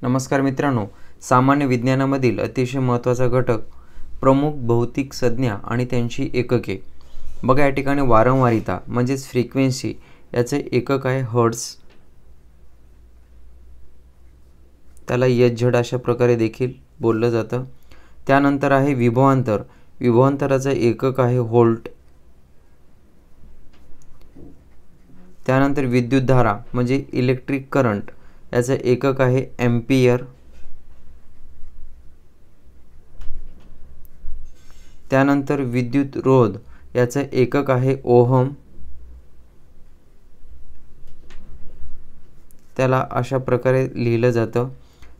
नमस्कार मित्रांनो, सामान्य विज्ञानामधील अतिशय महत्त्वाचा घटक प्रमुख भौतिक संज्ञा आणि त्यांची एकके. बघा, या ठिकाणी वारंवारिता म्हणजेच फ्रिक्वेन्सी याचे एकक आहे हर्ट्झ. त्याला एच अशा प्रकारे देखील बोललं जातं. त्यानंतर आहे विभवांतर. विभवांतराचं एकक आहे व्होल्ट. त्यानंतर विद्युतधारा म्हणजे इलेक्ट्रिक करंट याचं एकक आहे एम्पियर. त्यानंतर विद्युत रोध याचं एकक आहे ओहम. त्याला अशा प्रकारे लिहिलं जातं.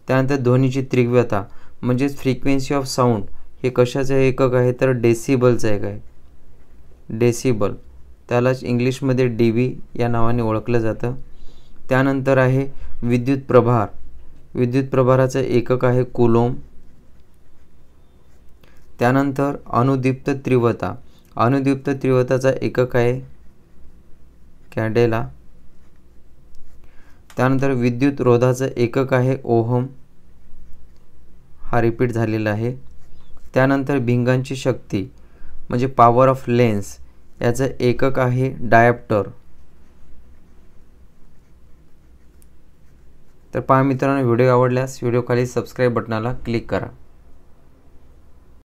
त्यानंतर ध्वनीची तीव्रता म्हणजेच फ्रिक्वेन्सी ऑफ साऊंड हे कशाचं एकक आहे तर डेसिबलचं एक आहे. डेसिबल त्यालाच इंग्लिशमध्ये डीबी या नावाने ओळखलं जातं. त्यानंतर आहे विद्युत प्रभार. विद्युत प्रभाराचं एकक आहे कुलोम. त्यानंतर अणुदीप्त तीव्रता. अणुदीप्त तीव्रताचा एकक आहे कॅडेला. त्यानंतर विद्युत रोधाचं एकक आहे ओहम. हा रिपीट झालेला आहे. त्यानंतर भिंगांची शक्ती म्हणजे पॉवर ऑफ लेन्स याचं एकक आहे डायप्टर. तर पहा मित्रांनो, व्हिडिओ आवडल्यास व्हिडिओ खाली सबस्क्राईब बटनाला क्लिक करा.